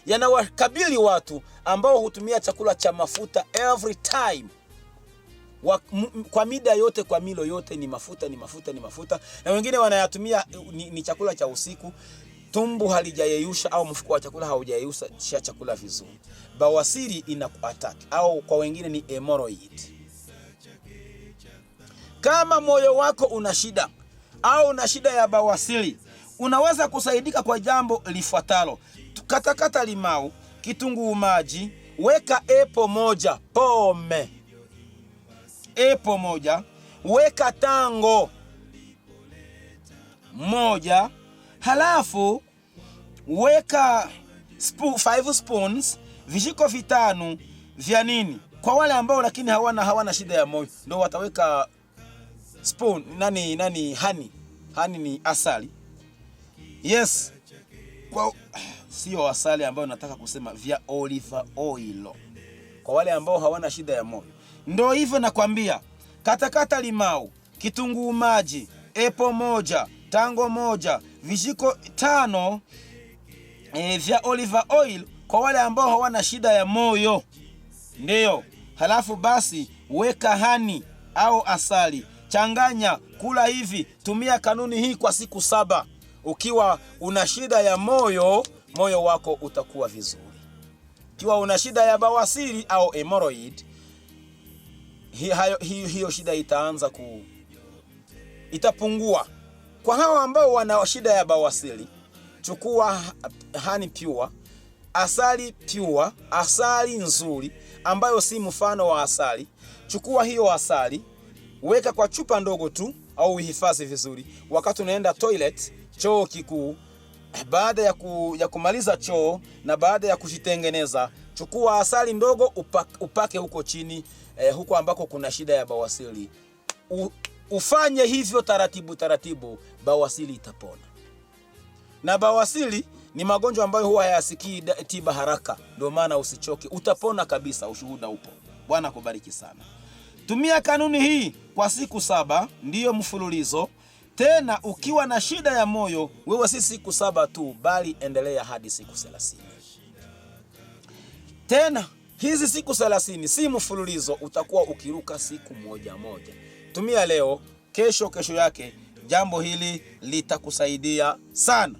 yanawakabili watu ambao hutumia chakula cha mafuta every time. Kwa mida yote, kwa milo yote ni mafuta, ni mafuta, ni mafuta. Na wengine wanayatumia ni chakula cha usiku, tumbo halijayeyusha au mfuko wa chakula haujayeyusha chakula vizuri. Bawasiri ina attack, au kwa wengine ni hemorrhoid. Kama moyo wako una shida au una shida ya bawasiri, unaweza kusaidika kwa jambo lifuatalo. Katakata limau, kitunguu maji, weka epo moja pome, epo moja, weka tango moja, halafu weka 5 spoons, vijiko 5 vya nini. Kwa wale ambao lakini hawana shida ya moyo, ndio wataweka spoon honey ni asali. Yes, kwa sio asali ambayo nataka kusema, vya olive oil. Kwa wale ambao hawana shida ya moyo, ndio hivyo nakwambia. Katakata limau, kitunguu maji, epo moja, tango moja, vijiko 5 vya olive oil kwa wale ambao hawana shida ya moyo. Ndio. Halafu basi weka hani au asali, changanya, kula hivi. Tumia kanuni hii kwa siku 7. Ukiwa una shida ya moyo, moyo wako utakuwa vizuri. Ukiwa una shida ya bawasiri au hemorrhoid, hiyo shida itapungua. Kwa hao ambao wana shida ya bawasiri, chukua honey pure, asali pure, asali nzuri ambayo si mfano wa asali. Chukua hiyo asali, weka kwa chupa ndogo tu au uhifadhi vizuri. Wakati unaenda toilet, choo kikuu, baada ya kumaliza choo na baada ya kujitengeneza, chukua asali ndogo upake huko chini, huko ambako kuna shida ya bawasiri. Ufanye hivyo taratibu, bawasiri itapona. Na bawasiri ni magonjwa ambayo huwa hayasikii tiba haraka, ndio maana usichoke, utapona kabisa. Ushuhuda upo. Bwana kubariki sana. Tumia kanuni hii kwa siku 7, ndiyo mfululizo. Tena ukiwa na shida ya moyo, wewe si siku 7 tu, bali endelea hadi siku 30. Tena hizi siku 30 si mfululizo, utakuwa ukiruka siku moja. Tumia leo, kesho yake, jambo hili litakusaidia sana.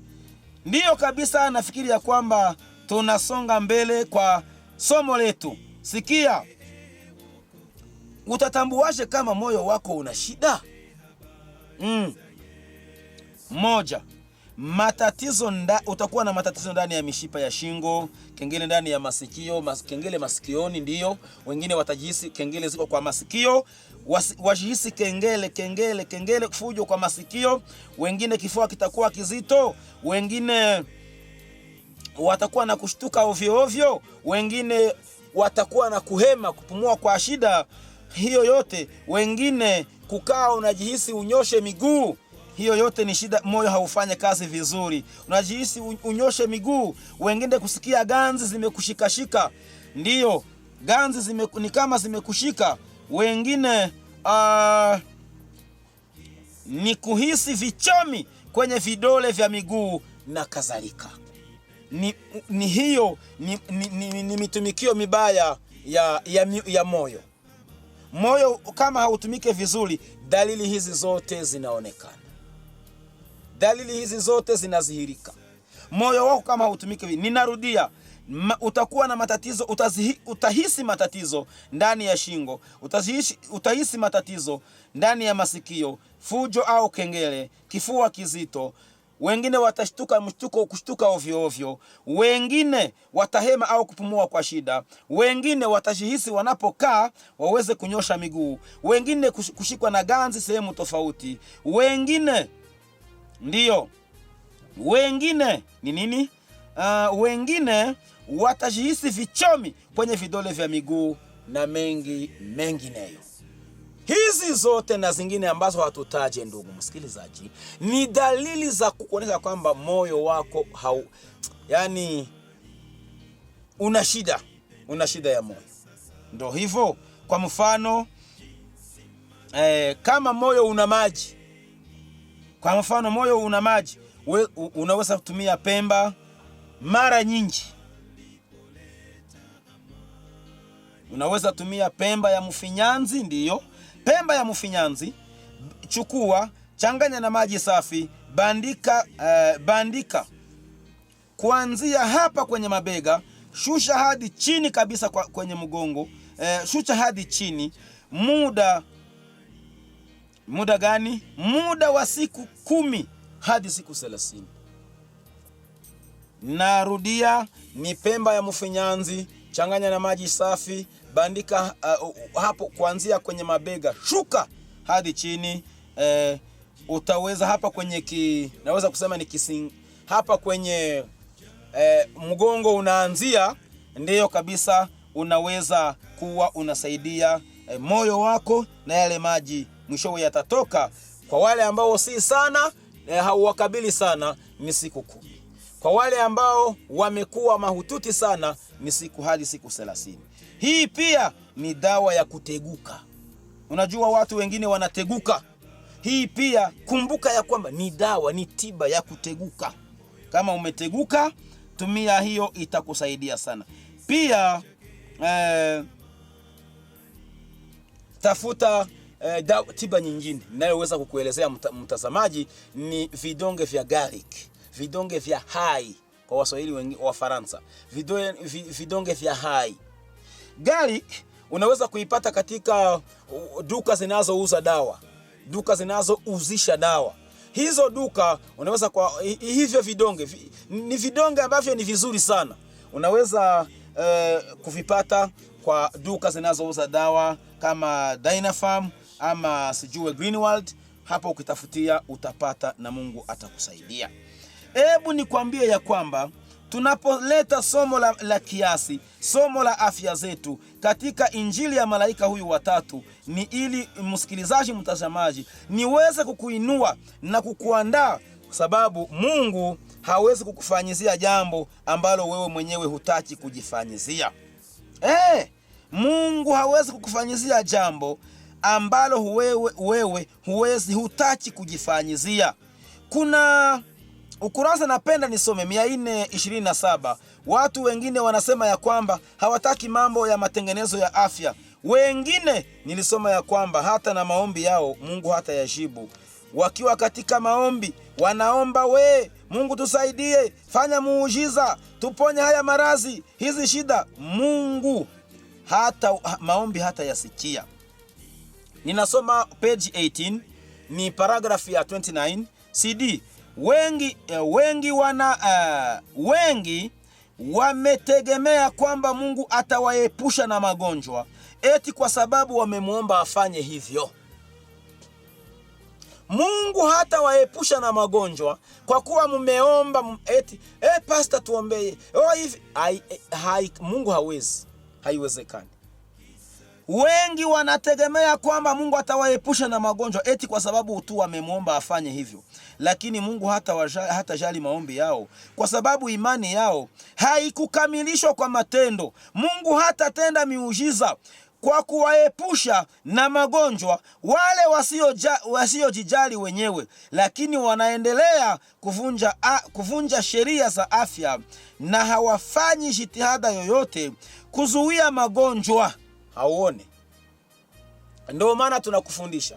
Ndiyo kabisa, nafikiri ya kwamba tunasonga mbele kwa somo letu. Sikia, utatambuaje kama moyo wako una shida? Moja, utakuwa na matatizo ndani ya mishipa ya shingo, kengele ndani ya masikio, kengele masikioni. Ndiyo, wengine watajihisi kengele ziko kwa masikio, wajihisi kengele fujo kwa masikio. Wengine kifua kitakuwa kizito, wengine watakuwa na kushtuka ovyo, wengine watakuwa na kuhema, kupumua kwa shida. Hiyo yote, wengine kukaa unajihisi unyoshe miguu. Hiyo yote ni shida, moyo haufanye kazi vizuri. Unajihisi unyoshe miguu. Wengine kusikia ganzi zimekushikashika. Ndiyo, ganzi ni kama zimekushika. Wengine ni kuhisi vichomi kwenye vidole vya miguu na kadhalika. Ni mitumikio mibaya ya moyo. Moyo kama hautumike vizuri, dalili hizi zote zinaonekana. Dalili hizi zote zinadhihirika. Moyo wako kama hautumike, ninarudia, utakuwa na matatizo. Utahisi matatizo ndani ya shingo, utahisi matatizo ndani ya masikio, fujo au kengele, kifua kizito, wengine kushtuka ovyo ovyo, wengine watahema au kupumua kwa shida, wengine watajihisi wanapokaa waweze kunyosha miguu, wengine kushikwa na ganzi sehemu tofauti, wengine ni nini? Wengine watajihisi vichomi kwenye vidole vya miguu na mengineyo. Hizi zote na zingine ambazo hatutaje, ndugu msikilizaji, ni dalili za kukuonyesha kwamba moyo wako una shida ya moyo. Ndio hivyo. Kwa mfano kama moyo una maji, unaweza kutumia pemba mara nyingi. Unaweza tumia pemba ya mfinyanzi, ndiyo. Pemba ya mfinyanzi, chukua, changanya na maji safi, bandika kuanzia hapa kwenye mabega, shusha hadi chini kabisa kwenye mgongo, shusha hadi chini. Muda gani? Muda wa siku 10 hadi siku 30. Narudia, ni pemba ya mfinyanzi, changanya na maji safi, bandika hapo kuanzia kwenye mabega, shuka hadi chini. Utaweza hapa kwenye naweza kusema ni hapa kwenye mgongo unaanzia, ndiyo kabisa. Unaweza kuwa unasaidia moyo wako, na yale maji mwishowe yatatoka. Kwa wale ambao si sana hauwakabili sana, ni siku 10. Kwa wale ambao wamekuwa mahututi sana, ni siku hadi siku 30. Hii pia ni dawa ya kuteguka. Unajua watu wengine wanateguka. Hii pia kumbuka ya kwamba ni dawa, ni tiba ya kuteguka. Kama umeteguka, tumia hiyo, itakusaidia sana. Pia tafuta tiba nyingine ninayoweza kukuelezea mtazamaji, ni vidonge vya garlic, vidonge vya hai kwa Waswahili wa Faransa, vidonge vya hai. Garlic unaweza kuipata katika duka zinazouza dawa, duka zinazouzisha dawa. Hizo duka unaweza hivyo vidonge ni vidonge ambavyo ni vizuri sana. Unaweza kuvipata kwa duka zinazouza dawa kama Dynafarm ama sijue Greenwald. Hapo ukitafutia utapata na Mungu atakusaidia. Hebu nikwambie ya kwamba tunapoleta somo la kiasi, somo la afya zetu katika injili ya malaika huyu watatu, ni ili msikilizaji, mtazamaji, niweze kukuinua na kukuandaa, sababu Mungu hawezi kukufanyizia jambo ambalo wewe mwenyewe hutaki kujifanyizia. Mungu hawezi kukufanyizia jambo ambalo wewe hutaki kujifanyizia. Kuna ukurasa napenda nisome 427. Watu wengine wanasema ya kwamba hawataki mambo ya matengenezo ya afya. Wengine nilisoma ya kwamba hata na maombi yao Mungu hata yajibu. Wakiwa katika maombi wanaomba, Mungu tusaidie, fanya muujiza, tuponye haya maradhi, hizi shida. Mungu maombi hata yasikia. Ninasoma page 18, ni paragraph ya 29 CD. Wengi wametegemea kwamba Mungu atawaepusha na magonjwa, eti kwa sababu wamemuomba afanye hivyo. Mungu hatawaepusha na magonjwa kwa kuwa mumeomba eti pastor tuombee hivi. Mungu hawezi, haiwezekani. Wengi wanategemea kwamba Mungu atawaepusha na magonjwa eti kwa sababu tu wamemuomba afanye hivyo. Lakini Mungu hatajali maombi yao, kwa sababu imani yao haikukamilishwa kwa matendo. Mungu hatatenda miujiza kwa kuwaepusha na magonjwa wale wasiojijali wenyewe, lakini wanaendelea kuvunja sheria za afya na hawafanyi jitihada yoyote kuzuia magonjwa. Hauone? Ndio maana tunakufundisha,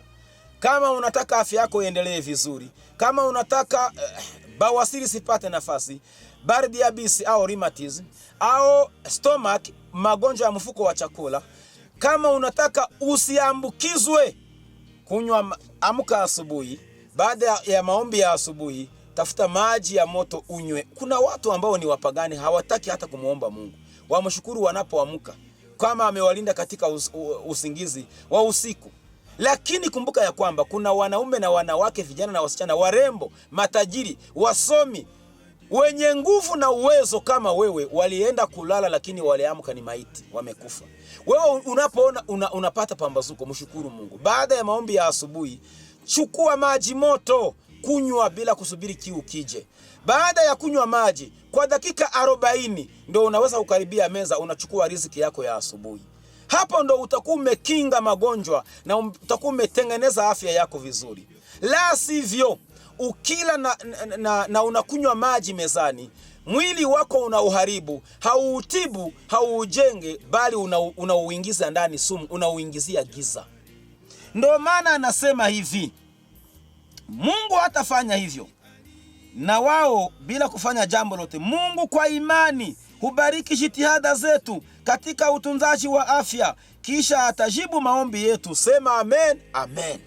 kama unataka afya yako iendelee vizuri, kama unataka bawasiri sipate nafasi, baridi yabisi au rheumatism au stomach, magonjwa ya mfuko wa chakula, kama unataka usiambukizwe, amka asubuhi, baada ya maombi ya asubuhi, tafuta maji ya moto unywe. Kuna watu ambao ni wapagani, hawataki hata kumuomba Mungu. Wamshukuru wanapoamka kama amewalinda katika usingizi wa usiku. Lakini kumbuka ya kwamba kuna wanaume na wanawake, vijana na wasichana, warembo, matajiri, wasomi, wenye nguvu na uwezo kama wewe, walienda kulala lakini waliamka ni maiti, wamekufa. Wewe unapoona unapata pambazuko, mshukuru Mungu. Baada ya maombi ya asubuhi, chukua maji moto, kunywa bila kusubiri kiu kije. Baada ya kunywa maji kwa dakika 40 ndio unaweza kukaribia meza, unachukua riziki yako ya asubuhi. Hapo ndo utakuwa umekinga magonjwa na utakuwa umetengeneza afya yako vizuri. La sivyo, ukila na unakunywa maji mezani, mwili wako unauharibu, hauutibu, hauujenge, bali unauingiza ndani sumu, unauingizia giza. Ndio maana anasema hivi, Mungu hatafanya hivyo na wao bila kufanya jambo lote. Mungu kwa imani hubariki jitihada zetu katika utunzaji wa afya, kisha atajibu maombi yetu. Sema amen, amen.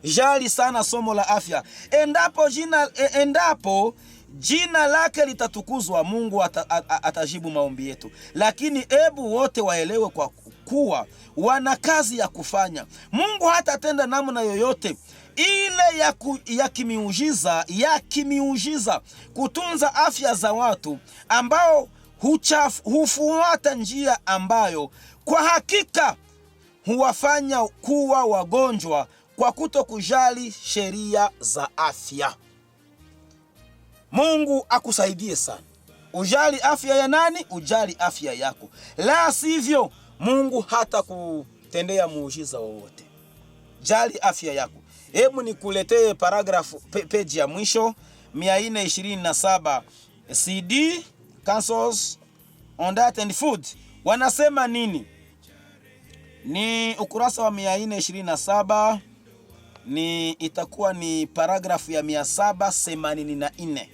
Jali sana somo la afya. Endapo jina lake litatukuzwa, Mungu atajibu maombi yetu. Lakini hebu wote waelewe kwa kuwa wana kazi ya kufanya. Mungu hatatenda namna yoyote ile ya kimiujiza kutunza afya za watu ambao hufuata njia ambayo kwa hakika huwafanya kuwa wagonjwa kwa kutokujali sheria za afya. Mungu akusaidie sana. Ujali afya ya nani? Ujali afya yako. La sivyo, Mungu hata kutendea muujiza wowote. Jali afya yako. Hebu nikuletee paragrafu page ya mwisho 427 CD Councils on Diet and Food. Wanasema nini? Ni ukurasa wa 427, ni itakuwa ni paragrafu ya 784.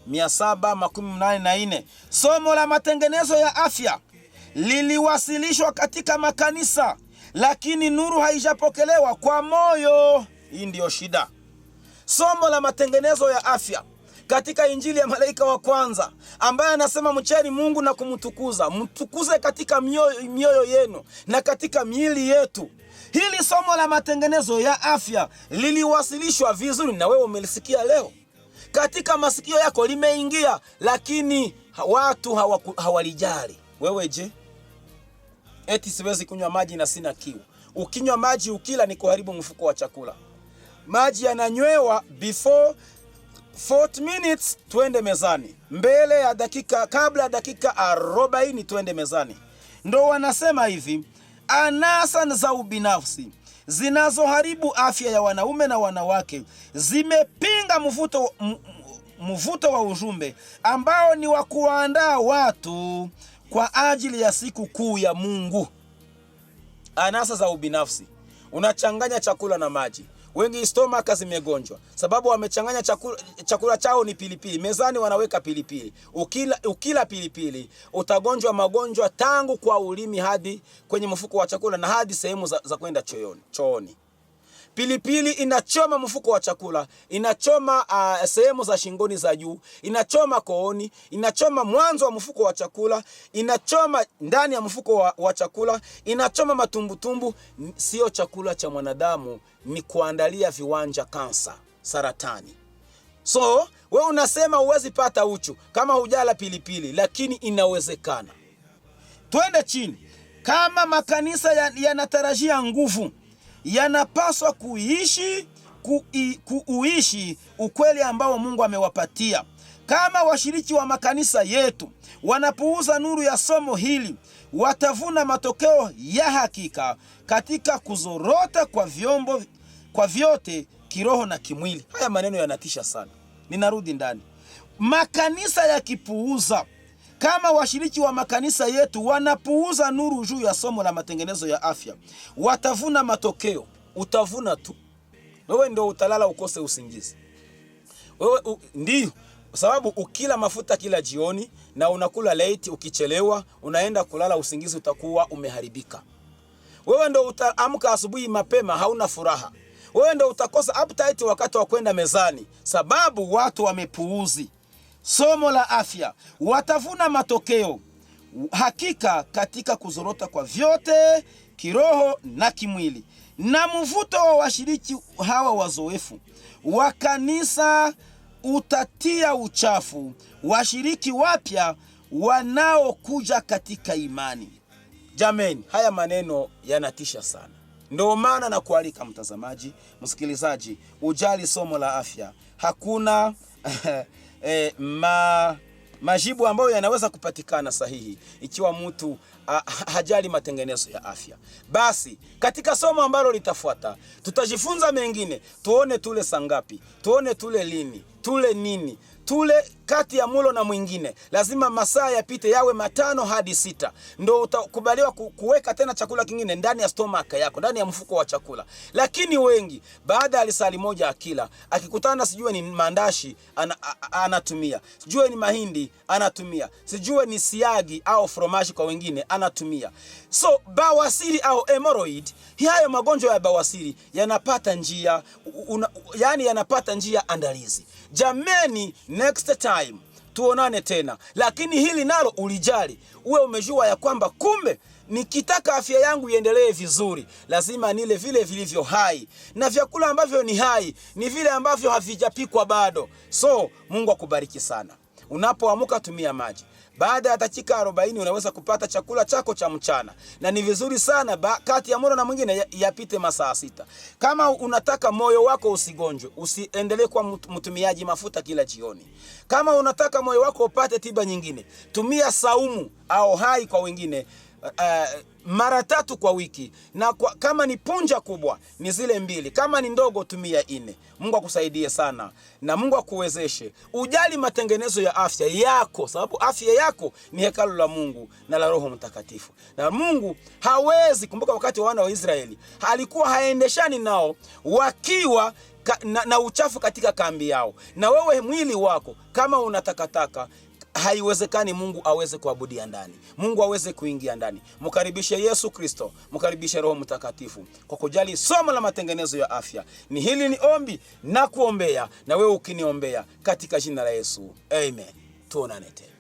784. Somo la matengenezo ya afya liliwasilishwa katika makanisa, lakini nuru haijapokelewa kwa moyo. Hii ndio shida. Somo la matengenezo ya afya katika Injili ya malaika wa kwanza, ambaye anasema mcheni Mungu na kumtukuza, mtukuze katika mioyo yenu na katika miili yetu. Hili somo la matengenezo ya afya liliwasilishwa vizuri na wewe umelisikia leo. Katika masikio yako limeingia, lakini watu hawalijali. Wewe je? Eti siwezi kunywa maji na sina kiu. Ukinywa maji ukila ni kuharibu mfuko wa chakula. Maji yananywewa before 40 minutes twende mezani. Mbele ya dakika, kabla ya dakika 40 twende mezani. Ndo wanasema hivi, anasa za ubinafsi zinazoharibu afya ya wanaume na wanawake zimepinga mvuto wa ujumbe ambao ni wa kuandaa watu kwa ajili ya siku kuu ya Mungu. Anasa za ubinafsi. Unachanganya chakula na maji. Wengi stomaka zimegonjwa sababu wamechanganya chakula chao ni pilipili. Mezani wanaweka pilipili. Ukila pilipili utagonjwa magonjwa tangu kwa ulimi hadi kwenye mfuko wa chakula na hadi sehemu za kwenda chooni. Pilipili inachoma mfuko wa chakula, inachoma sehemu za shingoni za juu, inachoma kooni, inachoma mwanzo wa mfuko wa chakula, inachoma ndani ya mfuko wa chakula, inachoma matumbutumbu. Sio chakula cha mwanadamu, ni kuandalia viwanja kansa, saratani. So, wewe unasema huwezi pata uchu kama hujala pilipili, lakini inawezekana. Twende chini. Kama makanisa yanatarajia nguvu, yanapaswa kuishi ukweli ambao Mungu amewapatia. Kama washiriki wa makanisa yetu wanapuuza nuru ya somo hili, watavuna matokeo ya hakika katika kuzorota kwa vyote kiroho na kimwili. Haya maneno yanatisha sana. Ninarudi ndani. Makanisa yakipuuza, kama washiriki wa makanisa yetu wanapuuza nuru juu ya somo la matengenezo ya afya, watavuna matokeo. Utavuna tu. Wewe ndio utalala ukose usingizi. Wewe ndio sababu ukila mafuta kila jioni na unakula late, ukichelewa unaenda kulala usingizi, utakuwa umeharibika. Wewe ndio utaamka asubuhi mapema hauna furaha. wewe ndio utakosa appetite wakati wa kwenda mezani, sababu watu wamepuuzi somo la afya. Watavuna matokeo hakika katika kuzorota kwa vyote, kiroho na kimwili. Na mvuto wa washiriki hawa wazoefu wa kanisa utatia uchafu washiriki wapya wanaokuja katika imani. Jameni, haya maneno yanatisha sana. Ndio maana na kualika mtazamaji, msikilizaji, ujali somo la afya. Hakuna majibu ambayo yanaweza kupatikana sahihi ikiwa mtu hajali matengenezo ya afya. Basi katika somo ambalo litafuata tutajifunza mengine. Tuone tule sangapi, tuone tule lini, tule nini, tule kati ya mulo na mwingine. Lazima masaa yapite yawe 5 hadi 6 ndio utakubaliwa kuweka tena chakula kingine ndani ya stomach yako, ndani ya mfuko wa chakula. Lakini wengi baada ya lisali moja akila, akikutana sijue ni mandashi anatumia, sijue ni mahindi anatumia, sijue ni siagi au fromage kwa wengine anatumia. So bawasiri au hemorrhoid, hayo magonjwa ya bawasiri yanapata njia yanapata njia andalizi. Jameni, next time tuonane tena, lakini hili nalo ulijali, uwe umejua ya kwamba kumbe nikitaka afya yangu iendelee vizuri lazima nile vile vilivyo hai, na vyakula ambavyo ni hai ni vile ambavyo havijapikwa bado. So Mungu akubariki sana. Unapoamka tumia maji. Baada ya dakika 40 unaweza kupata chakula chako cha mchana, na ni vizuri sana kati ya mlo na mwingine yapite masaa 6. Kama unataka moyo wako usigonjwe, usiendelee kwa mtumiaji mafuta kila jioni. Kama unataka moyo wako upate tiba nyingine, tumia saumu au hai kwa wengine mara 3 kwa wiki, na kama ni punja kubwa ni zile 2, kama ni ndogo tumia 4. Mungu akusaidie sana na Mungu akuwezeshe ujali matengenezo ya afya yako, sababu afya yako ni hekalu la Mungu na la Roho Mtakatifu. Na Mungu hawezi, kumbuka wakati wa wana wa Israeli alikuwa haendeshani nao wakiwa na uchafu katika kambi yao. Na wewe mwili wako kama unatakataka, haiwezekani Mungu aweze kuabudia ndani, Mungu aweze kuingia ndani. Mkaribishe Yesu Kristo, mkaribishe Roho Mtakatifu kwa kujali somo la matengenezo ya afya. Ni hili ni ombi na kuombea, na wewe ukiniombea katika jina la Yesu. Amen. Tuonane tena.